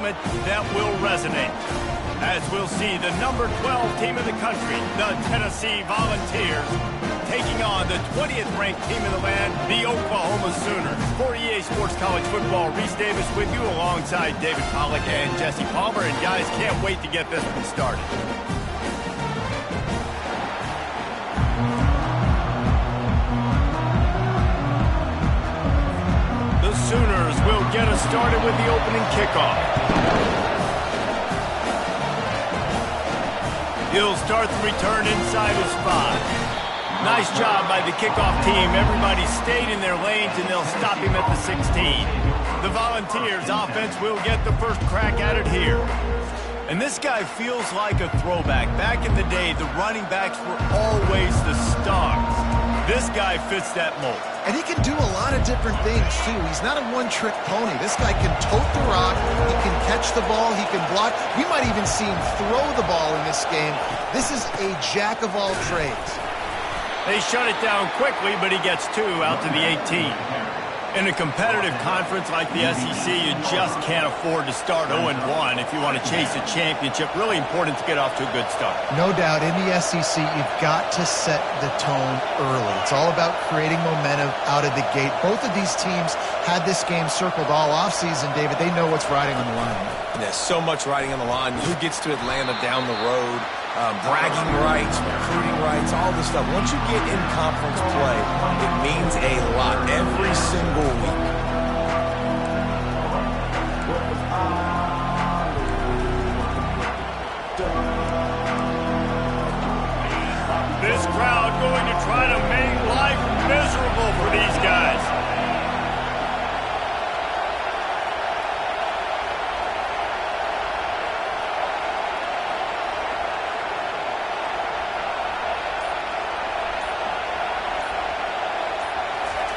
moment that will resonate. As we'll see the number 12 team in the country, the Tennessee Volunteers, taking on the 20th ranked team in the land, the Oklahoma Sooners. For EA Sports College Football, Reese Davis with you alongside David Pollack and Jesse Palmer. And guys, can't wait to get this one started. The Sooners will get us started with the opening kickoff. He'll start the return inside his 5. Nice job by the kickoff team. Everybody stayed in their lanes, and they'll stop him at the 16. The Volunteers offense will get the first crack at it here. And this guy feels like a throwback. Back in the day, the running backs were always the stars. This guy fits that mold. And he can do a lot of different things, too. He's not a one-trick pony. This guy can tote the rock. He can catch the ball. He can block. We might even see him throw the ball in this game. This is a jack of all trades. They shut it down quickly, but he gets 2 out to the 18. In a competitive conference like the SEC, you just can't afford to start 0-1 if you want to chase a championship. Really important to get off to a good start. No doubt, in the SEC, you've got to set the tone early. It's all about creating momentum out of the gate. Both of these teams had this game circled all offseason, David. They know what's riding on the line. There's so much riding on the line. Who gets to Atlanta down the road? Bragging rights, recruiting rights, all this stuff. Once you get in conference play, it means a lot every single week. This crowd going to try to make life miserable for these guys.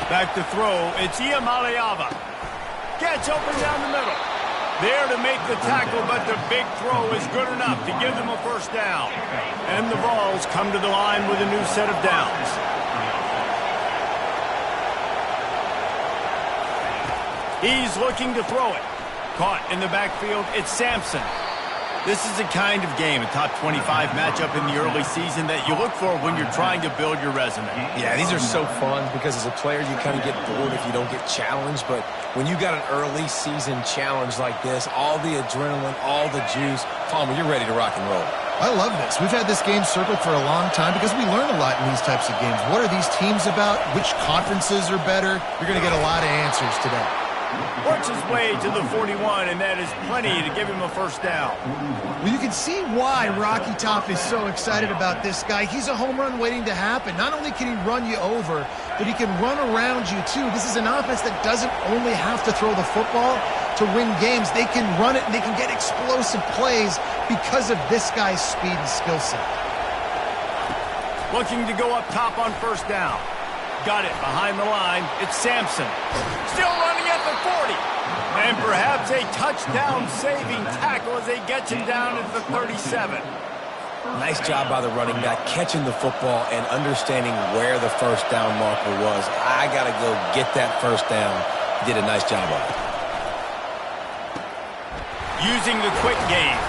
Back to throw, it's Iamaleava. Gets open down the middle. There to make the tackle, but the big throw is good enough to give them a first down. And the Vols come to the line with a new set of downs. He's looking to throw it. Caught in the backfield, it's Sampson. This is the kind of game, a top 25 matchup in the early season that you look for when you're trying to build your resume. Yeah, these are so fun because as a player you kind of get bored if you don't get challenged. But when you got an early season challenge like this, all the adrenaline, all the juice, Palmer, you're ready to rock and roll. I love this. We've had this game circled for a long time because we learn a lot in these types of games. What are these teams about? Which conferences are better? You're going to get a lot of answers today. Works his way to the 41, and that is plenty to give him a first down. Well, you can see why Rocky Top is so excited about this guy. He's a home run waiting to happen. Not only can he run you over, but he can run around you, too. This is an offense that doesn't only have to throw the football to win games. They can run it, and they can get explosive plays because of this guy's speed and skill set. Looking to go up top on first down. Got it behind the line. It's Sampson. Still running at the 40. And perhaps a touchdown-saving tackle as they get him down at the 37. Nice job by the running back, catching the football and understanding where the first down marker was. I got to go get that first down. He did a nice job of it. Using the quick game.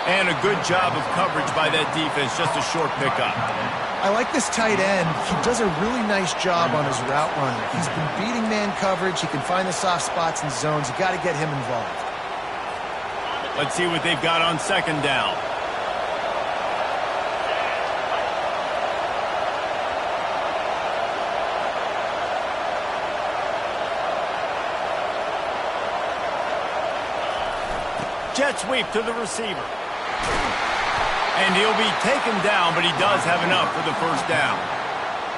And a good job of coverage by that defense. Just a short pickup. I like this tight end. He does a really nice job on his route runner. He's been beating man coverage. He can find the soft spots and zones. You got to get him involved. Let's see what they've got on second down. Jet sweep to the receiver. And he'll be taken down, but he does have enough for the first down.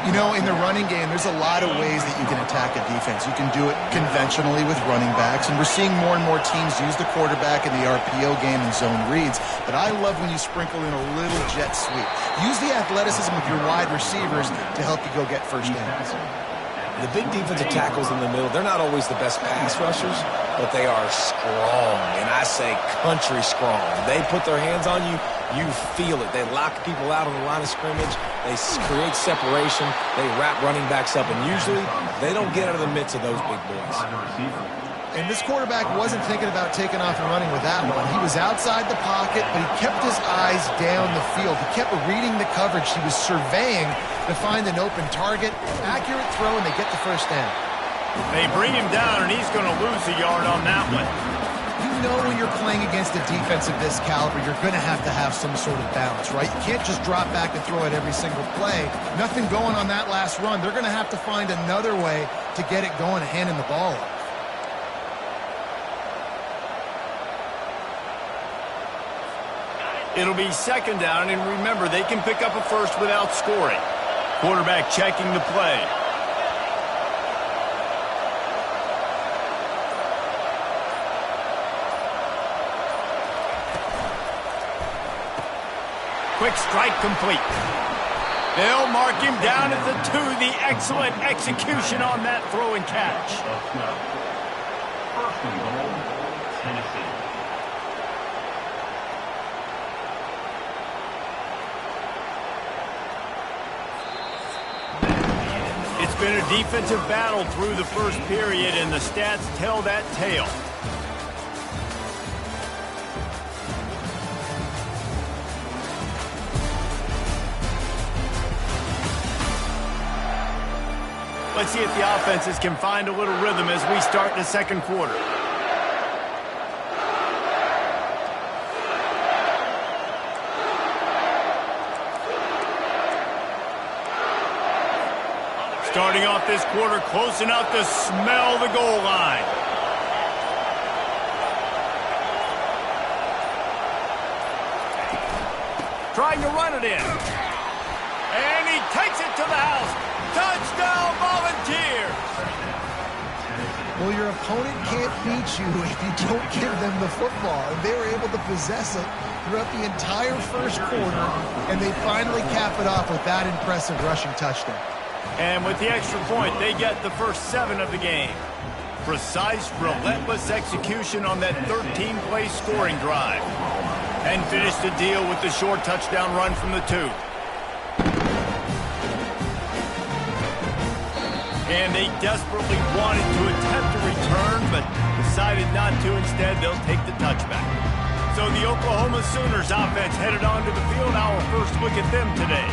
You know, in the running game, there's a lot of ways that you can attack a defense. You can do it conventionally with running backs, and we're seeing more and more teams use the quarterback in the RPO game and zone reads. But I love when you sprinkle in a little jet sweep. Use the athleticism of your wide receivers to help you go get first downs. The big defensive tackles in the middle, they're not always the best pass rushers, but they are strong, and I say country strong. They put their hands on you, you feel it. They lock people out on the line of scrimmage. They create separation. They wrap running backs up, and usually they don't get out of the midst of those big boys. And this quarterback wasn't thinking about taking off and running with that one. He was outside the pocket, but he kept his eyes down the field. He kept reading the coverage. He was surveying to find an open target. Accurate throw, and they get the first down. They bring him down, and he's going to lose a yard on that one. You know when you're playing against a defense of this caliber, you're going to have some sort of balance, right? You can't just drop back and throw it every single play. Nothing going on that last run. They're going to have to find another way to get it going and handing the ball off. It'll be second down, and remember, they can pick up a first without scoring. Quarterback checking the play. Quick strike complete. They'll mark him down at the 2. The excellent execution on that throw and catch. First and goal, Tennessee. It's been a defensive battle through the first period, and the stats tell that tale. Let's see if the offenses can find a little rhythm as we start the second quarter. Starting off this quarter close enough to smell the goal line. Trying to run it in. And he takes it to the house. Touchdown, Volunteers! Well, your opponent can't beat you if you don't give them the football. And they were able to possess it throughout the entire first quarter, and they finally cap it off with that impressive rushing touchdown. And with the extra point, they get the first 7 of the game. Precise, relentless execution on that 13-play scoring drive. And finish the deal with the short touchdown run from the 2. And they desperately wanted to attempt a return, but decided not to. Instead, they'll take the touchback. So the Oklahoma Sooners offense headed onto the field. Our first look at them today.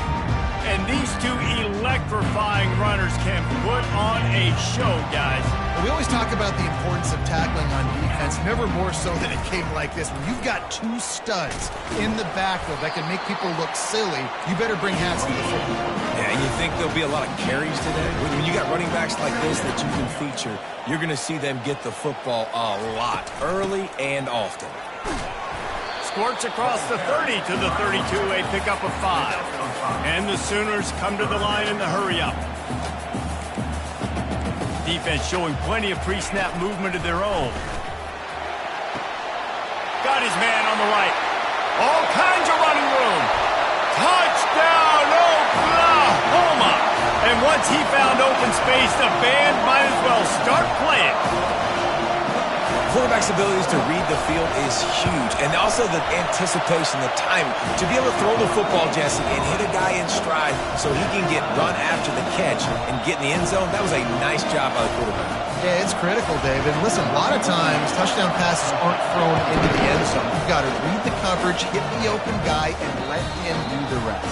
And these 2 electrifying runners can put on a show, guys. We always talk about the importance of tackling on defense, never more so than a game like this. When you've got 2 studs in the backfield that can make people look silly, you better bring hats to the football. Yeah, and you think there'll be a lot of carries today? When you got running backs like this that you can feature, you're going to see them get the football a lot, early and often. Squirts across the 30 to the 32, a pickup of 5. And the Sooners come to the line in the hurry-up. Defense showing plenty of pre-snap movement of their own. Got his man on the right. All kinds of running room. Touchdown, Oklahoma! And once he found open space, the band might as well start playing. Quarterback's abilities to read the field is huge, and also the anticipation, the time to be able to throw the football, Jesse, and hit a guy in stride so he can get run after the catch and get in the end zone. That was a nice job by the quarterback. Yeah, it's critical, David. Listen, a lot of times touchdown passes aren't thrown into the end zone. You've got to read the coverage, hit the open guy, and let him do the rest.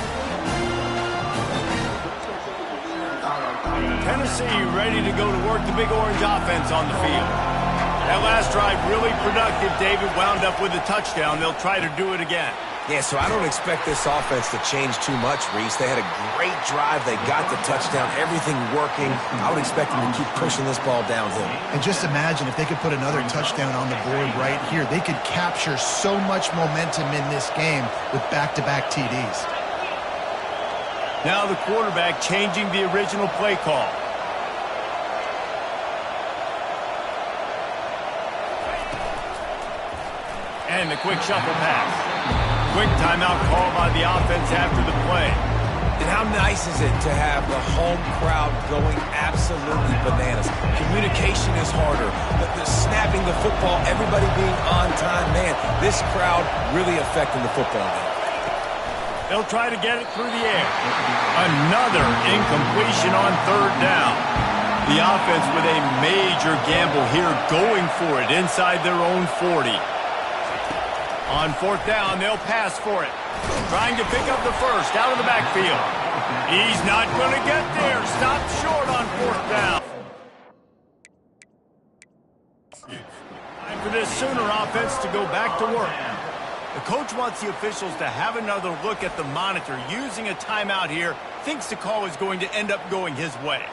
Tennessee ready to go to work the Big Orange offense on the field. That last drive really productive. David wound up with a touchdown. They'll try to do it again. Yeah, so I don't expect this offense to change too much, Reese. They had a great drive. They got the touchdown, everything working. I would expect them to keep pushing this ball downhill. And just imagine if they could put another touchdown on the board right here. They could capture so much momentum in this game with back-to-back TDs. Now the quarterback changing the original play call. And the quick shuffle pass. Quick timeout call by the offense after the play. And how nice is it to have the home crowd going absolutely bananas? Communication is harder. The snapping the football, everybody being on time. Man, this crowd really affecting the football game. They'll try to get it through the air. Another incompletion on 3rd down. The offense with a major gamble here, going for it inside their own 40. On fourth down, they'll pass for it. Trying to pick up the first out of the backfield. He's not going to get there. Stopped short on fourth down. Time for this Sooner offense to go back to work. The coach wants the officials to have another look at the monitor using a timeout here. Thinks the call is going to end up going his way.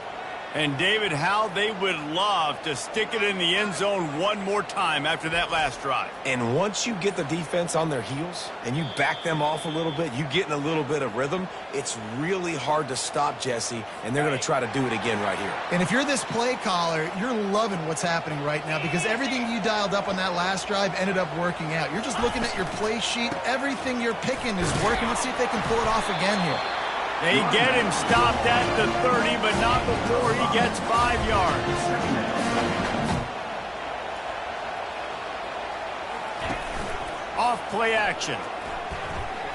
And David, how they would love to stick it in the end zone one more time after that last drive. And once you get the defense on their heels and you back them off a little bit, you get in a little bit of rhythm, it's really hard to stop, Jesse, and they're going to try to do it again right here. And if you're this play caller, you're loving what's happening right now because everything you dialed up on that last drive ended up working out. You're just looking at your play sheet. Everything you're picking is working. Let's see if they can pull it off again here. They get him stopped at the 30, but not before he gets 5 yards. Off play action.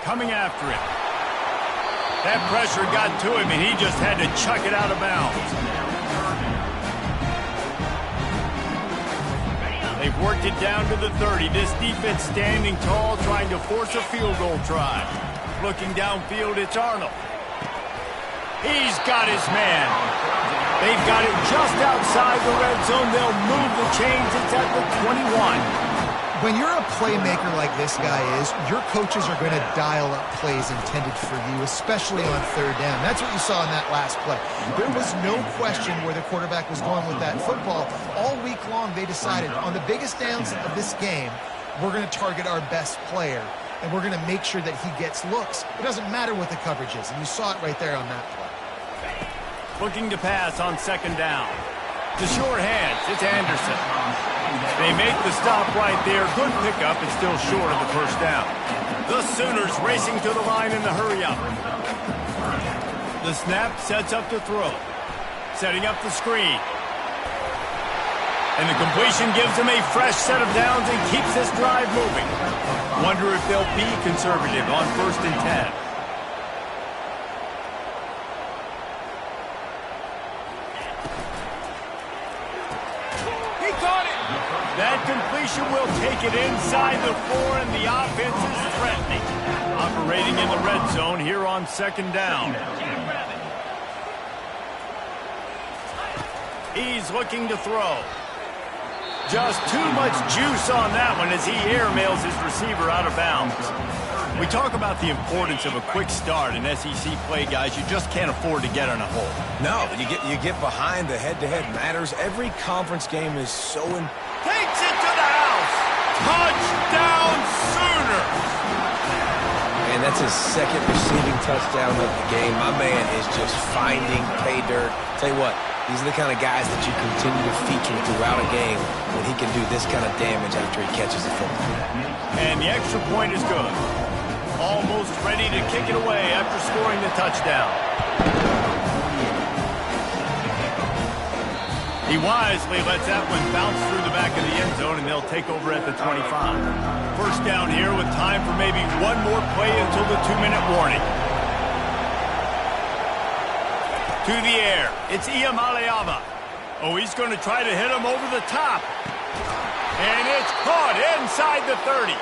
Coming after it. That pressure got to him, and he just had to chuck it out of bounds. They've worked it down to the 30. This defense standing tall, trying to force a field goal try. Looking downfield, it's Arnold. He's got his man. They've got it just outside the red zone. They'll move the chains. It's at the 21. When you're a playmaker like this guy is, your coaches are going to dial up plays intended for you, especially on third down. That's what you saw in that last play. There was no question where the quarterback was going with that football. All week long, they decided on the biggest downs of this game, we're going to target our best player, and we're going to make sure that he gets looks. It doesn't matter what the coverage is, and you saw it right there on that play. Looking to pass on second down. To short hands, it's Anderson. They make the stop right there. Good pickup, and still short of the first down. The Sooners racing to the line in the hurry-up. The snap sets up to throw. Setting up the screen. And the completion gives them a fresh set of downs and keeps this drive moving. Wonder if they'll be conservative on 1st and 10. That completion will take it inside the 4, and the offense is threatening. Operating in the red zone here on second down. He's looking to throw. Just too much juice on that one as he airmails his receiver out of bounds. We talk about the importance of a quick start in SEC play, guys. You just can't afford to get in a hole. No, you get behind. The head-to-head matters. Every conference game is so important. Takes it to the house. Touchdown, Sooners. And that's his second receiving touchdown of the game. My man is just finding pay dirt. Tell you what, these are the kind of guys that you continue to feature throughout a game when he can do this kind of damage after he catches the football. And the extra point is good. Almost ready to kick it away after scoring the touchdown. He wisely lets that one bounce through the back of the end zone, and they'll take over at the 25. First down here with time for maybe one more play until the 2-minute warning. To the air, it's Iamaleava. Oh, he's going to try to hit him over the top. And it's caught inside the 30.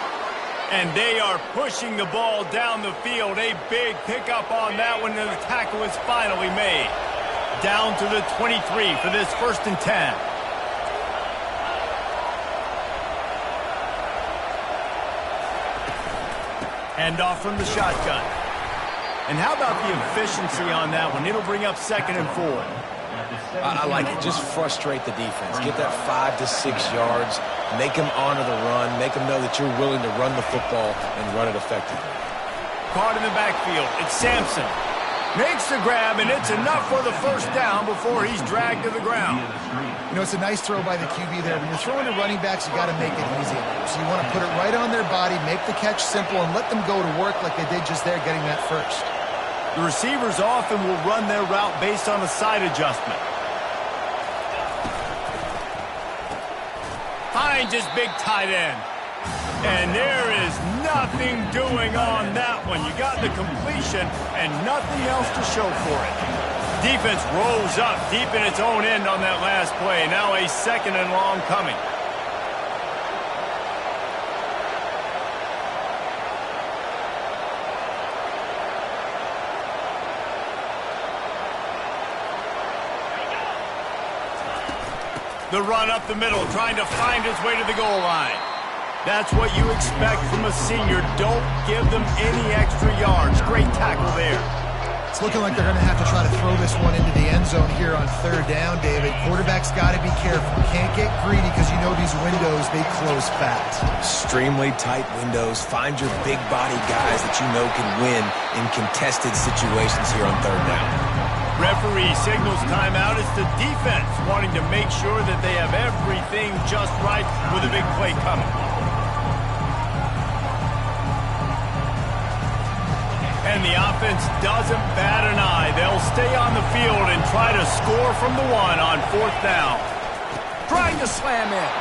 And they are pushing the ball down the field. A big pickup on that one, and the tackle is finally made. Down to the 23 for this 1st and 10. Hand off from the shotgun. And how about the efficiency on that one? It'll bring up 2nd and 4. I like it. Just frustrate the defense. Get that 5 to 6 yards. Make them honor the run. Make them know that you're willing to run the football and run it effectively. Caught in the backfield. It's Sampson. Makes the grab, and it's enough for the first down before he's dragged to the ground. You know, it's a nice throw by the QB there. When you're throwing to running backs, you got to make it easy. So you want to put it right on their body, make the catch simple, and let them go to work like they did just there, getting that first. The receivers often will run their route based on a side adjustment. Finds his big tight end. And there is nothing doing on that one. You got the completion and nothing else to show for it. defense rose up deep in its own end on that last play. Now a 2nd and long coming. The run up the middle, trying to find his way to the goal line. That's what you expect from a senior. Don't give them any extra yards. Great tackle there. It's looking like they're going to have to try to throw this one into the end zone here on 3rd down, David. Quarterback's got to be careful. Can't get greedy because you know these windows, they close fast. Extremely tight windows. Find your big body guys that you know can win in contested situations here on 3rd down. Referee signals timeout. It's the defense wanting to make sure that they have everything just right with a big play coming. And the offense doesn't bat an eye. They'll stay on the field and try to score from the 1 on 4th down. Trying to slam in.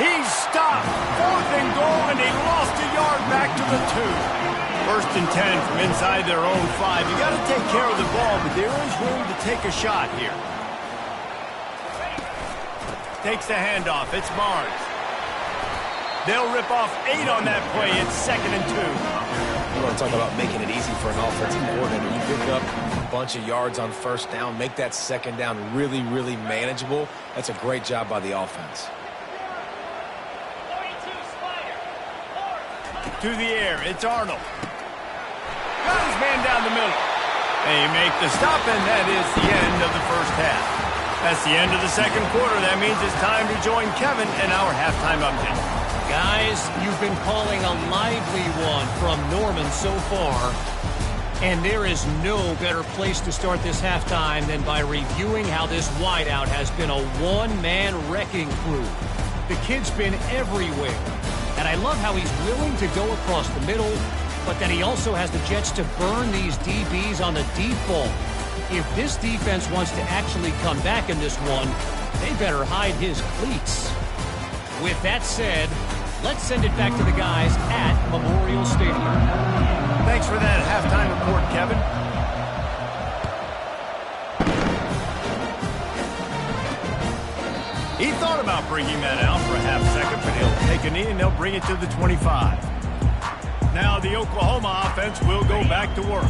He's stopped. 4th and goal, and he lost a yard back to the 2. 1st and 10 from inside their own 5. You got to take care of the ball, but there is room to take a shot here. Takes the handoff. It's Mars. They'll rip off 8 on that play. It's 2nd and 2. You want to talk about making it easy for an offensive coordinator. You pick up a bunch of yards on 1st down, make that 2nd down really, really manageable. That's a great job by the offense. To the air, it's Arnold. Got his man down the middle. They make the stop, and that is the end of the 1st half. That's the end of the 2nd quarter. That means it's time to join Kevin in our halftime update. Guys, you've been calling a lively one from Norman so far. And there is no better place to start this halftime than by reviewing how this wideout has been a one-man wrecking crew. The kid's been everywhere. And I love how he's willing to go across the middle, but that he also has the jets to burn these DBs on the deep ball. If this defense wants to actually come back in this one, they better hide his cleats. With that said, let's send it back to the guys at Memorial Stadium. Thanks for that halftime report, Kevin. He thought about bringing that out for a half second, but he'll take a knee and they'll bring it to the 25. Now the Oklahoma offense will go back to work.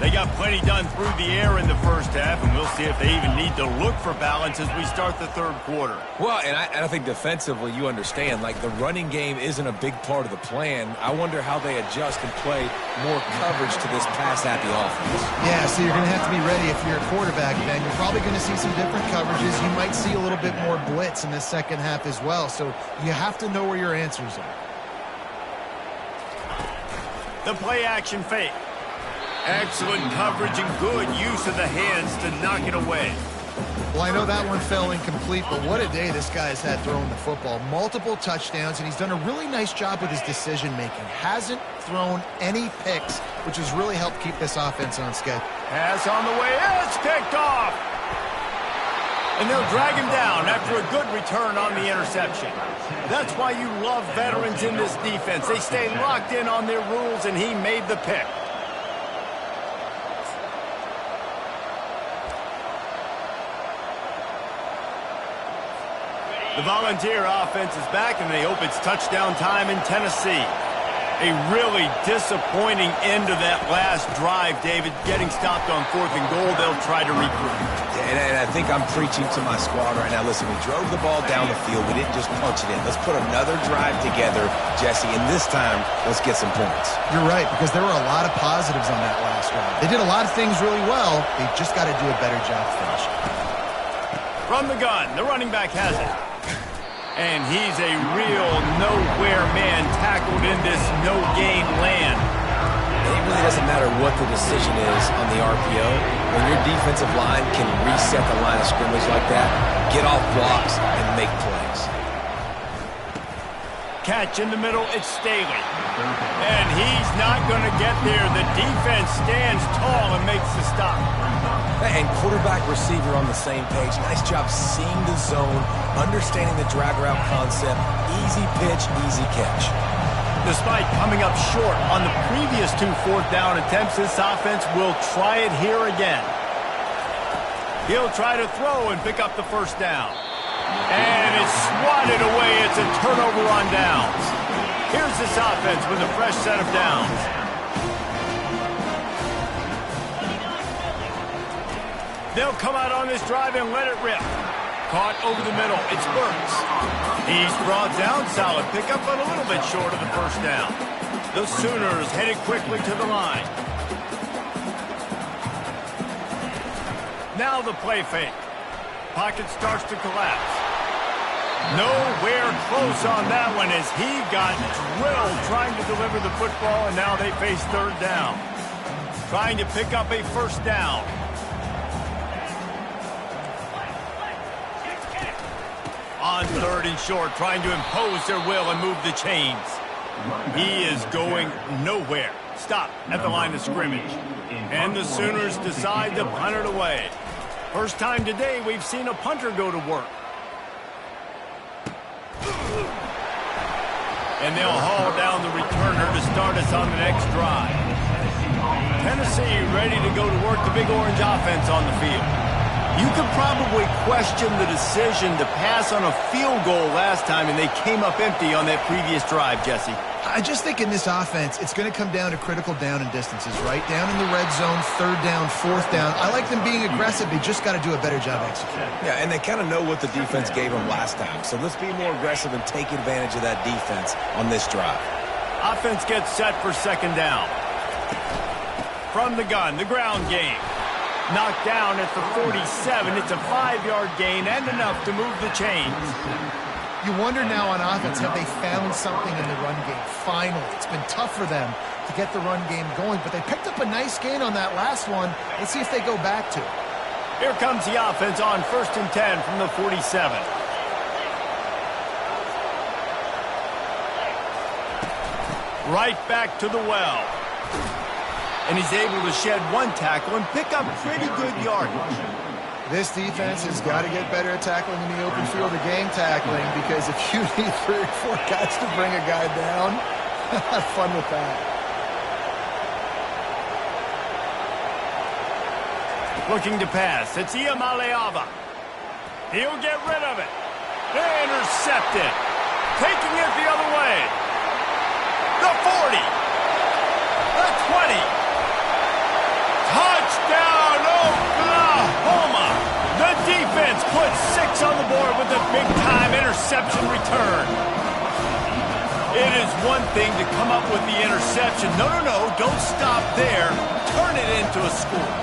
They got plenty done through the air in the 1st half, and we'll see if they even need to look for balance as we start the 3rd quarter. Well, and I think defensively, you understand, like the running game isn't a big part of the plan. I wonder how they adjust and play more coverage to this pass-happy offense. Yeah, so you're going to have to be ready if you're a quarterback, then. You're probably going to see some different coverages. You might see a little bit more blitz in the 2nd half as well, so you have to know where your answers are. The play-action fake. Excellent coverage and good use of the hands to knock it away. Well, I know that one fell incomplete, but what a day this guy's had throwing the football. Multiple touchdowns, and he's done a really nice job with his decision-making. Hasn't thrown any picks, which has really helped keep this offense on schedule. Pass on the way. It's picked off. And they'll drag him down after a good return on the interception. That's why you love veterans in this defense. They stay locked in on their rules, and he made the pick. The Volunteer offense is back, and they hope it's touchdown time in Tennessee. A really disappointing end to that last drive, David. Getting stopped on 4th and goal, they'll try to regroup. And I think I'm preaching to my squad right now. Listen, we drove the ball down the field. We didn't just punch it in. Let's put another drive together, Jesse, and this time, let's get some points. You're right, because there were a lot of positives on that last drive. They did a lot of things really well. They've just got to do a better job finishing. From the gun, the running back has it. And he's a real nowhere man tackled in this no-gain land. It really doesn't matter what the decision is on the RPO. When your defensive line can reset the line of scrimmage like that, get off blocks and make plays. Catch in the middle, it's Staley. And he's not going to get there. The defense stands tall and makes the stop. And quarterback receiver on the same page. Nice job seeing the zone, understanding the drag route concept. Easy pitch, easy catch. Despite coming up short on the previous 2 4th down attempts, this offense will try it here again. He'll try to throw and pick up the first down. And it's swatted away. It's a turnover on downs. Here's this offense with a fresh set of downs. They'll come out on this drive and let it rip. Caught over the middle. It's Burks. He's brought down. Solid pickup, but a little bit short of the first down. The Sooners headed quickly to the line. Now the play fake. Pocket starts to collapse. Nowhere close on that one as he got drilled trying to deliver the football, and now they face third down. Trying to pick up a first down. On third and short, trying to impose their will and move the chains. He is going nowhere. Stop at the line of scrimmage. And the Sooners decide to punt it away. First time today we've seen a punter go to work. And they'll haul down the returner to start us on the next drive. Tennessee ready to go to work the Big Orange offense on the field. You could probably question the decision to pass on a field goal last time, and they came up empty on that previous drive, Jesse. I just think in this offense, it's going to come down to critical down and distances, right? Down in the red zone, third down, fourth down. I like them being aggressive. They just got to do a better job executing. Yeah, and they kind of know what the defense gave them last time. So let's be more aggressive and take advantage of that defense on this drive. Offense gets set for second down. From the gun, the ground game. Knocked down at the 47. It's a 5-yard gain and enough to move the chains. You wonder now on offense, have they found something in the run game? Finally, it's been tough for them to get the run game going, but they picked up a nice gain on that last one. Let's see if they go back to it. Here comes the offense on 1st and 10 from the 47. Right back to the well. And he's able to shed one tackle and pick up pretty good yardage. This defense has got to get better at tackling in the open field, the game tackling, because if you need 3 or 4 guys to bring a guy down, have fun with that. Looking to pass. It's Iamaleava. He'll get rid of it. Intercepted. Taking it the other way. The 40. The 20. Touchdown, Oklahoma! The defense puts 6 on the board with a big-time interception return. It is one thing to come up with the interception. No, don't stop there. Turn it into a score.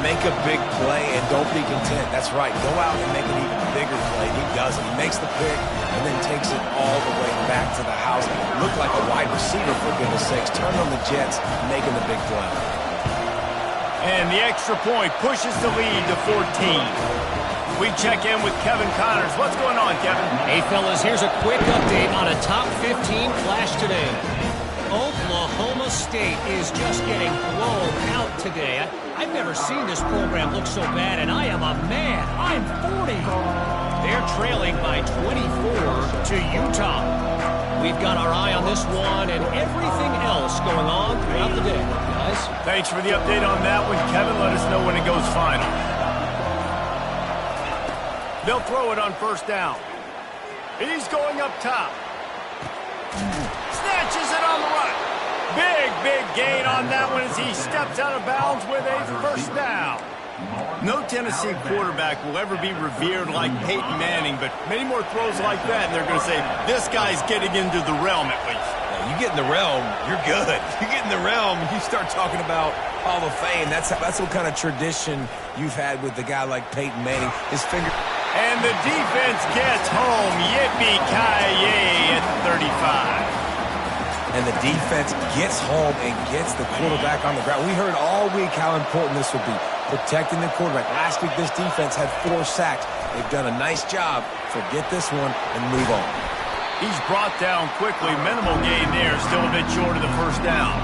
Make a big play and don't be content. That's right. Go out and make an even bigger play. He doesn't. He makes the pick and then takes it all the way back to the house. Looked like a wide receiver, for goodness sakes. Turn on the Jets, making the big play. And the extra point pushes the lead to 14. We check in with Kevin Connors. What's going on, Kevin? Hey, fellas, here's a quick update on a top 15 flash today. Oklahoma State is just getting blown out today. I've never seen this program look so bad, and I am a man. I'm 40. They're trailing by 24 to Utah. We've got our eye on this one and everything else going on throughout the day, guys. Thanks for the update on that one, Kevin. Let us know when it goes final. They'll throw it on first down. He's going up top. Snatches it on the run. Big gain on that one as he steps out of bounds with a first down. No Tennessee quarterback will ever be revered like Peyton Manning, but many more throws like that, and they're going to say, this guy's getting into the realm at least. You get in the realm, you're good. You get in the realm, you start talking about Hall of Fame. That's what kind of tradition you've had with a guy like Peyton Manning. His finger... And the defense gets home. Yippee-ki-yay at 35. And the defense gets home and gets the quarterback on the ground. We heard all week how important this would be, protecting the quarterback. Last week, this defense had 4 sacks. They've done a nice job. Forget this one and move on. He's brought down quickly. Minimal gain there. Still a bit short of the first down.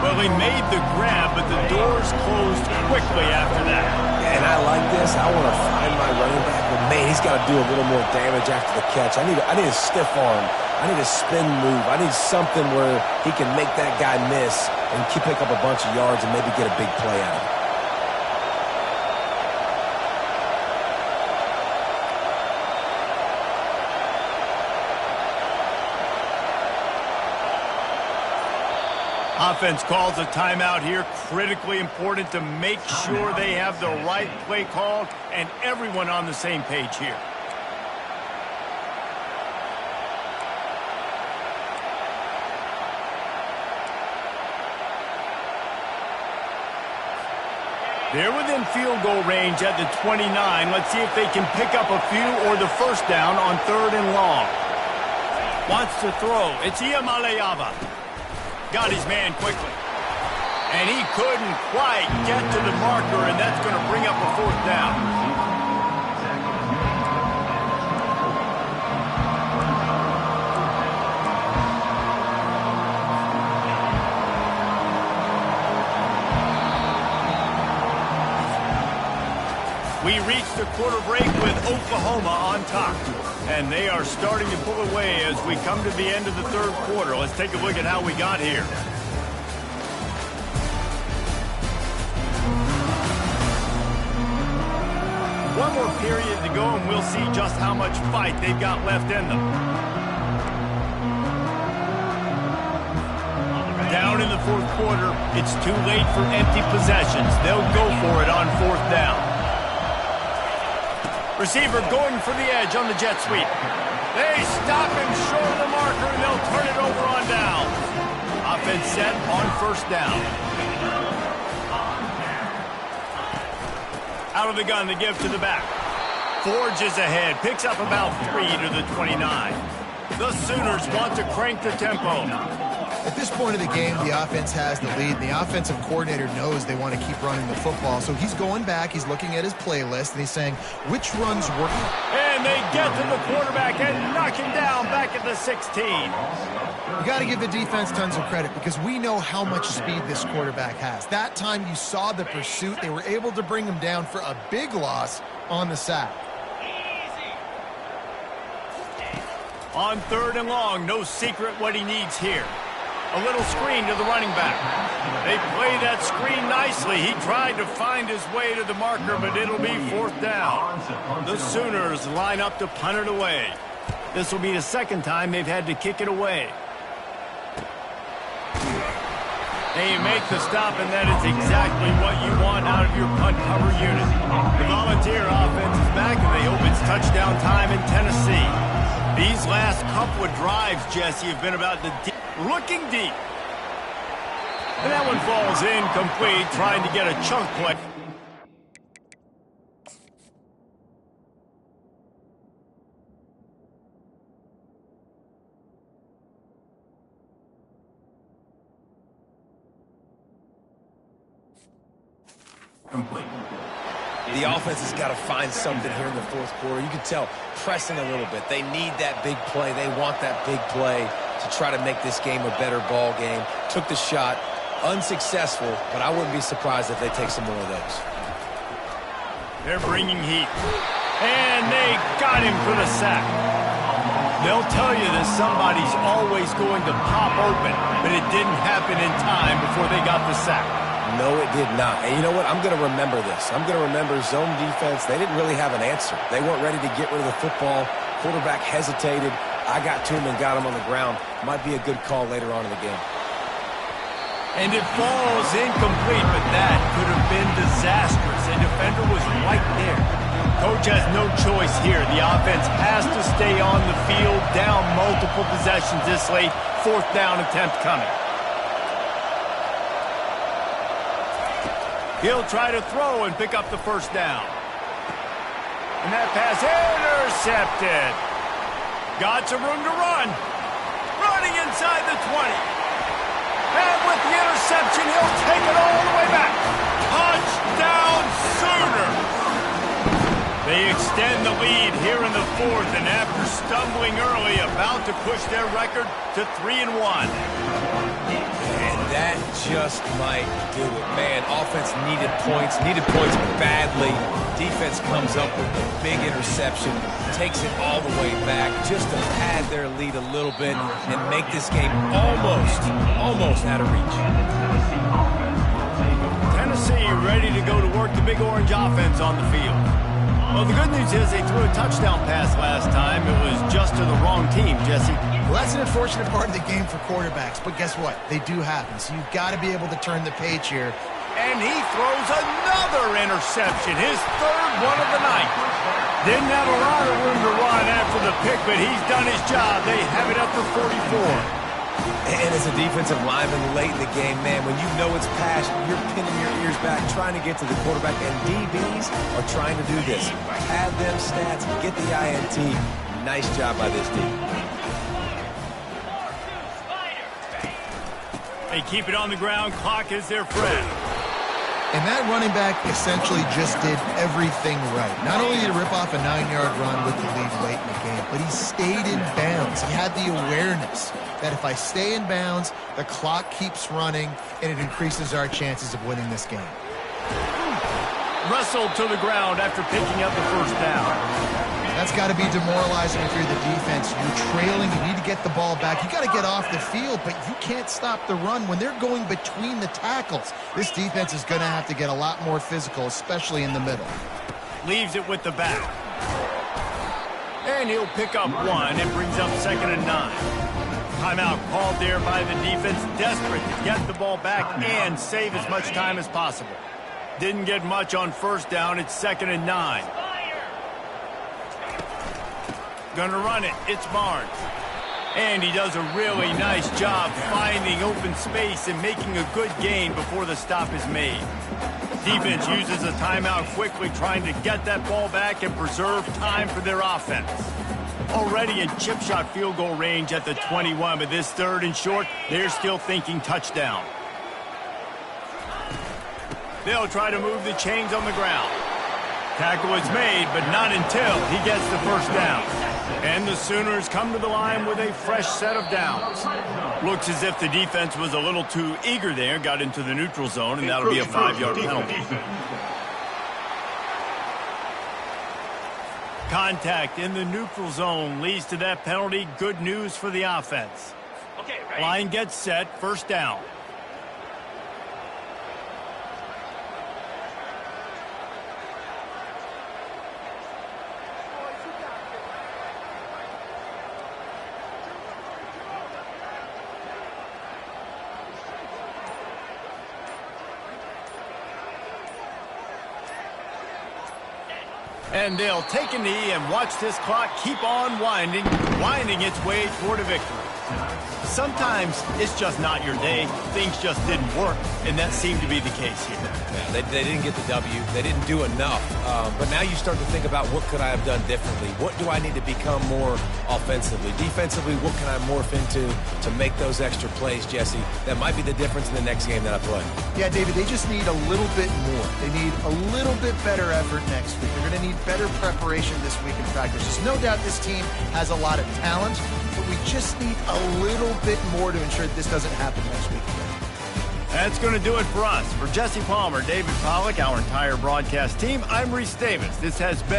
Well, he made the grab, but the doors closed quickly after that. And I like this. I want to find my running back, but man, he's got to do a little more damage after the catch. I need a stiff arm. I need a spin move. I need something where he can make that guy miss and pick up a bunch of yards and maybe get a big play out of it. Offense calls a timeout here. Critically important to make sure they have the right play call and everyone on the same page here. They're within field goal range at the 29. Let's see if they can pick up a few or the first down on 3rd and long. Wants to throw. It's Iamaleava. Got his man quickly. And he couldn't quite get to the marker, and that's going to bring up a 4th down. We reached the quarter break with Oklahoma on top. And they are starting to pull away as we come to the end of the 3rd quarter. Let's take a look at how we got here. One more period to go, and we'll see just how much fight they've got left in them. Down in the 4th quarter, it's too late for empty possessions. They'll go for it on 4th down. Receiver going for the edge on the jet sweep. They stop him short of the marker, and they'll turn it over on down. Offense set on 1st down. Out of the gun to give to the back. Forges ahead, picks up about 3 to the 29. The Sooners want to crank the tempo. At this point of the game, the offense has the lead, and the offensive coordinator knows they want to keep running the football. So he's going back, he's looking at his playlist, and he's saying, which runs work? And they get to the quarterback and knock him down back at the 16. You got to give the defense tons of credit because we know how much speed this quarterback has. That time you saw the pursuit. They were able to bring him down for a big loss on the sack. On 3rd and long, no secret what he needs here. A little screen to the running back. They play that screen nicely. He tried to find his way to the marker, but it'll be 4th down. The Sooners line up to punt it away. This will be the 2nd time they've had to kick it away. They make the stop, and that is exactly what you want out of your punt cover unit. The Volunteer offense is back, and they hope it's touchdown time in Tennessee. These last couple of drives, Jesse, have been about the looking deep. And that one falls incomplete, trying to get a chunk play. Complete. The offense has got to find something here in the 4th quarter. You can tell pressing a little bit. They need that big play. They want that big play to try to make this game a better ball game. Took the shot, unsuccessful, but I wouldn't be surprised if they take some more of those. They're bringing heat. And they got him for the sack. They'll tell you that somebody's always going to pop open, but it didn't happen in time before they got the sack. No, it did not. And you know what? I'm going to remember this. I'm going to remember zone defense. They didn't really have an answer. They weren't ready to get rid of the football. Quarterback hesitated. I got to him and got him on the ground. Might be a good call later on in the game. And it falls incomplete, but that could have been disastrous. A defender was right there. Coach has no choice here. The offense has to stay on the field, down multiple possessions this late. 4th down attempt coming. He'll try to throw and pick up the 1st down. And that pass intercepted. Got some room to run. Running inside the 20. And with the interception, he'll take it all the way back. Touchdown Sooners! They extend the lead here in the 4th, and after stumbling early, about to push their record to 3-1. And that just might do it. Man, offense needed points badly. Defense comes up with a big interception, takes it all the way back just to pad their lead a little bit and make this game almost out of reach. Tennessee ready to go to work the Big Orange offense on the field. Well, the good news is they threw a touchdown pass last time. It was just to the wrong team, Jesse. Well, that's an unfortunate part of the game for quarterbacks, but guess what? They do happen, so you've got to be able to turn the page here. And he throws another interception, his third one of the night. Didn't have a lot of room to run after the pick, but he's done his job. They have it up to 44. And as a defensive lineman late in the game, man, when you know it's pass, you're pinning your ears back, trying to get to the quarterback, and DBs are trying to do this. Have them stats, get the INT. Nice job by this team. They keep it on the ground. Clock is their friend. And that running back essentially just did everything right. Not only did he rip off a 9-yard run with the lead late in the game, but he stayed in bounds. He had the awareness that if I stay in bounds, the clock keeps running, and it increases our chances of winning this game. Wrestled to the ground after picking up the first down. That's got to be demoralizing if you're the defense. You're trailing. You need to get the ball back. You got to get off the field, but you can't stop the run. When they're going between the tackles, this defense is going to have to get a lot more physical, especially in the middle. Leaves it with the back. And he'll pick up one and brings up 2nd and 9. Timeout called there by the defense, desperate to get the ball back and save as much time as possible. Didn't get much on first down. It's 2nd and 9. Gonna run it. It's Barnes. And he does a really nice job finding open space and making a good gain before the stop is made. Defense uses a timeout quickly, trying to get that ball back and preserve time for their offense. Already in chip shot field goal range at the 21, but this 3rd and short, they're still thinking touchdown. They'll try to move the chains on the ground. Tackle is made, but not until he gets the first down. And the Sooners come to the line with a fresh set of downs. Looks as if the defense was a little too eager there, got into the neutral zone, and that'll be a 5-yard penalty. Contact in the neutral zone leads to that penalty. Good news for the offense. Line gets set, first down. And they'll take a knee and watch this clock keep on winding its way toward a victory. Sometimes it's just not your day. Things just didn't work, and that seemed to be the case here. Yeah, they didn't get the W. They didn't do enough. But now you start to think about what could I have done differently? What do I need to become more offensively? Defensively, what can I morph into to make those extra plays, Jesse? That might be the difference in the next game that I play. Yeah, David, they just need a little bit more. They need a little bit better effort next week. They're going to need better preparation this week in practice. There's no doubt this team has a lot of talent, but we just need a little bit more to ensure that this doesn't happen next week. That's going to do it for us. For Jesse Palmer, David Pollack, our entire broadcast team, I'm Reese Davis. This has been